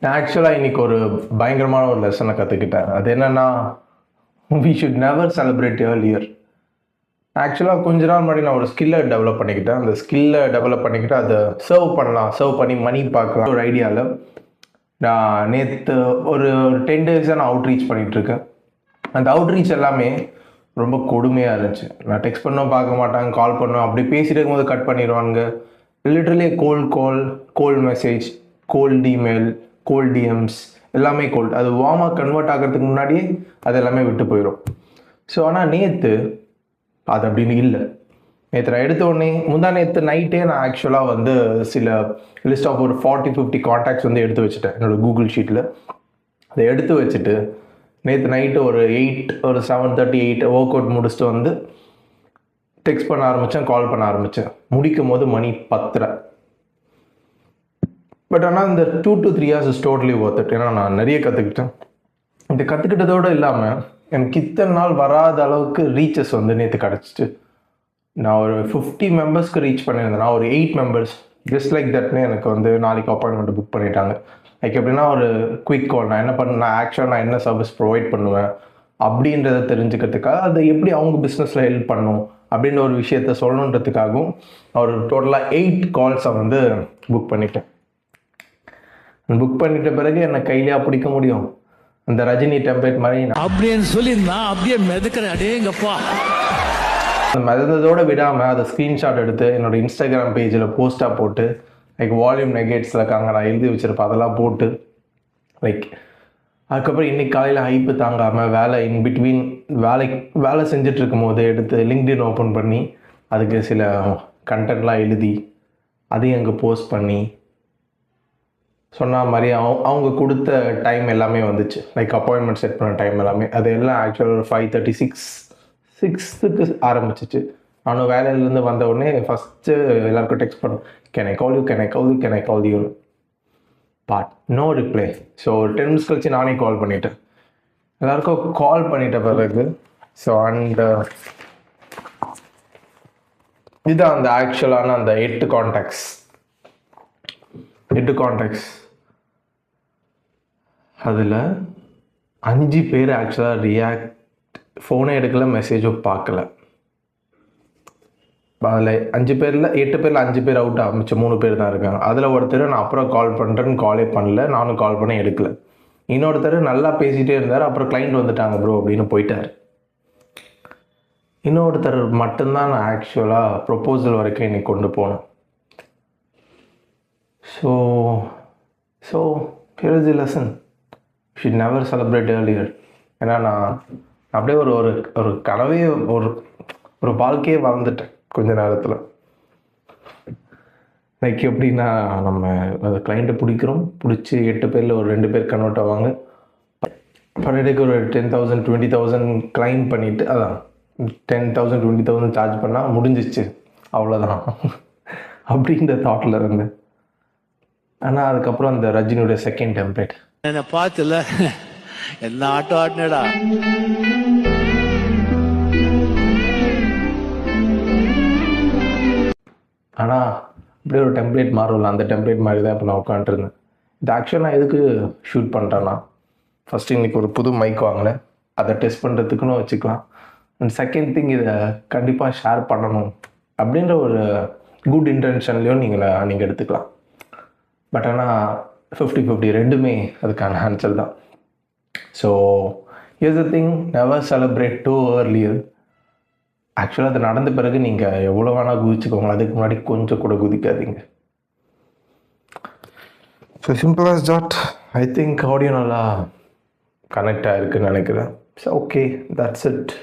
நான் ஆக்சுவலாக இன்னைக்கு ஒரு பயங்கரமான ஒரு லெசனை கற்றுக்கிட்டேன். அது என்னன்னா, we should never celebrate earlier. ஆக்சுவலாக கொஞ்ச நாள் முன்னாடி நான் ஒரு ஸ்கில்லை டெவலப் பண்ணிக்கிட்டேன். அந்த ஸ்கில்லை டெவலப் பண்ணிக்கிட்டு அதை சர்வ் பண்ணி மணி பார்க்கலாம் ஒரு ஐடியாவில். நான் நேற்று ஒரு 10 டேஸாக நான் அவுட்ரீச் பண்ணிகிட்ருக்கேன். அந்த அவுட்ரீச் எல்லாமே ரொம்ப கொடுமையாக இருந்துச்சு. நான் டெக்ஸ்ட் பண்ணோம் பார்க்க மாட்டாங்க, கால் பண்ணோம், அப்படி பேசிட்டு இருக்கும்போது கட் பண்ணிடுவாங்க. Literally cold message, cold email, cold DMs, எல்லாமே கோல்ட். அது வார்மாக கன்வெர்ட் ஆகிறதுக்கு முன்னாடியே அது எல்லாமே விட்டு போயிடும். ஸோ ஆனால் நேற்று அது அப்படின்னு இல்லை. நேற்று நான் எடுத்த உடனே நேற்று நைட்டே நான் ஆக்சுவலாக வந்து சில லிஸ்ட் ஆஃப் ஒரு 40-50 காண்டாக்ட்ஸ் வந்து எடுத்து வச்சுட்டேன் என்னோடய கூகுள் ஷீட்டில். அதை எடுத்து வச்சுட்டு நேற்று நைட்டு ஒரு 7:30 ஒர்க் அவுட் முடிச்சுட்டு வந்து டெக்ஸ்ட் பண்ண ஆரம்பித்தேன், கால் பண்ண ஆரம்பித்தேன். முடிக்கும் போது மணி 10:30. பட் ஆனால் இந்த 2 to 3 hours is totally worth it. ஏன்னா நான் நிறைய கற்றுக்கிட்டேன். இந்த கற்றுக்கிட்டதோடு இல்லாமல் எனக்கு இத்தனை நாள் வராத அளவுக்கு ரீச்சஸ் வந்து நேற்று கிடச்சிட்டு. நான் ஒரு 50 மெம்பர்ஸ்க்கு ரீச் பண்ணியிருந்தேன். நான் ஒரு 8 மெம்பர்ஸ் ஜஸ்ட் லைக் தட்னு எனக்கு வந்து நாளைக்கு அப்பாயின்மெண்ட் புக் பண்ணிட்டாங்க. லைக் எப்படின்னா ஒரு குயிக் கால். நான் என்ன நான் ஆக்சுவலாக நான் என்ன சர்வீஸ் ப்ரொவைட் பண்ணுவேன் அப்படின்றத தெரிஞ்சுக்கிறதுக்காக, அதை எப்படி அவங்க பிஸ்னஸில் ஹெல்ப் பண்ணும் அப்படின்ற ஒரு விஷயத்த சொல்லணுன்றதுக்காகவும் ஒரு டோட்டலாக 8 கால்ஸை வந்து புக் பண்ணிட்டேன். புக் பண்ணிட்ட பிறகு என்னை கையிலேயே பிடிக்க முடியும்? அந்த ரஜினி டெம்ப்ளேட் மாதிரி அப்படின்னு சொல்லி நான் அப்படியே மிதக்கிறேன். அடேங்கப்பா. மிதந்ததோடு விடாமல் அதை ஸ்க்ரீன்ஷாட் எடுத்து என்னோடய இன்ஸ்டாகிராம் பேஜில் போஸ்ட்டாக போட்டு, லைக் வால்யூம் நெகேட்ஸில் இருக்காங்க, நான் எழுதி வச்சுருப்பேன், அதெல்லாம் போட்டு லைக் அதுக்கப்புறம் இன்றைக்கி காலையில் ஹைப்பு தாங்காமல் வேலை இன்பிட்வீன் வேலை செஞ்சிட்ருக்கும் போது எடுத்து லிங்க்டின் ஓப்பன் பண்ணி அதுக்கு சில கண்டென்ட்லாம் எழுதி அதையும் அங்கே போஸ்ட் பண்ணி சொன்ன மாதிரி அவங்க கொடுத்த டைம் எல்லாமே வந்துச்சு. லைக் அப்பாயின்மெண்ட் செட் பண்ண டைம் எல்லாமே அது எல்லாம் ஆக்சுவலாக ஒரு 5:36 ஆரம்பிச்சிச்சு. நானும் வேலையிலேருந்து வந்த உடனே ஃபஸ்ட்டு எல்லாருக்கும் டெக்ஸ்ட் பண்ணேன், can I call you but no reply. So ஒரு 10 minutes கழிச்சு நானே கால் பண்ணிட்டேன். எல்லாருக்கும் கால் பண்ணிட்ட பிறகு ஸோ இதுதான் அந்த ஆக்சுவலான அந்த 8 கான்டாக்ட்ஸ். அதில் 5 பேர் ஆக்சுவலாக ஃபோனே எடுக்கலை, மெசேஜும் பார்க்கல. அதில் 8 பேரில் 5 பேர் அவுட் ஆரம்பிச்சு 3 பேர் தான் இருக்காங்க. அதில் ஒருத்தர் நான் அப்புறம் கால் பண்ணுறேன்னு காலே பண்ணல, நானும் கால் பண்ண எடுக்கல. இன்னொருத்தர் நல்லா பேசிகிட்டே இருந்தார், அப்புறம் கிளைண்ட் வந்துட்டாங்க ப்ரோ அப்படின்னு போயிட்டார். இன்னொருத்தர் மட்டும்தான் நான் ஆக்சுவலாக ப்ரொப்போசல் வரைக்கும் இன்னைக்கு கொண்டு போனேன். So here is the lesson, should never celebrate earlier. ஏன்னா நான் அப்படியே ஒரு கனவே ஒரு வாழ்க்கையே வாழ்ந்துட்டேன் கொஞ்ச நேரத்தில். லைக் எப்படின்னா நம்ம அந்த கிளைண்ட்டை பிடிச்சி 8 பேரில் ஒரு 2 பேர் கன்வெர்ட் ஆவாங்க. பர் டேக்கு ஒரு 10,000 20,000 கிளைம் பண்ணிவிட்டு அதான் 10,000 20,000 சார்ஜ் பண்ணால் முடிஞ்சிச்சு, அவ்வளோதான் அப்படின்ற தாட்டில் இருந்தேன். ஆனால் அதுக்கப்புறம் அந்த ரஜினியோட செகண்ட் டெம்ப்ளேட் என்ன பார்த்துல என்ன ஆட்டம் ஆடினடா. ஆனால் அப்படியே ஒரு டெம்ப்ளேட் மாறும்ல, அந்த டெம்ப்ளேட் மாதிரி தான் இப்போ நான் உட்காந்துருந்தேன். இது ஆக்சுவலாக நான் எதுக்கு ஷூட் பண்ணுறேன்னா, ஃபஸ்ட்டு இன்றைக்கி ஒரு புது மைக் வாங்கினேன், அதை டெஸ்ட் பண்ணுறதுக்குன்னு வச்சுக்கலாம். அண்ட் செகண்ட் திங், இதை கண்டிப்பாக ஷேர் பண்ணணும் அப்படின்ற ஒரு குட் இன்டென்ஷன்லேயும் நீங்கள் எடுத்துக்கலாம். பட் ஆனால் 50-50 ரெண்டுமே அதுக்கான ஆன்சர் தான். So here's the thing, never celebrate too earlier. ஆக்சுவலாக அது நடந்த பிறகு நீங்கள் எவ்வளோ வேணால் குதிச்சுக்கோங்க, அதுக்கு முன்னாடி கொஞ்சம் கூட குதிக்காதீங்க. So simple as that. I think audio நல்லா கனெக்ட் ஆகிருக்குன்னு நினைக்கிறேன். So okay, that's it.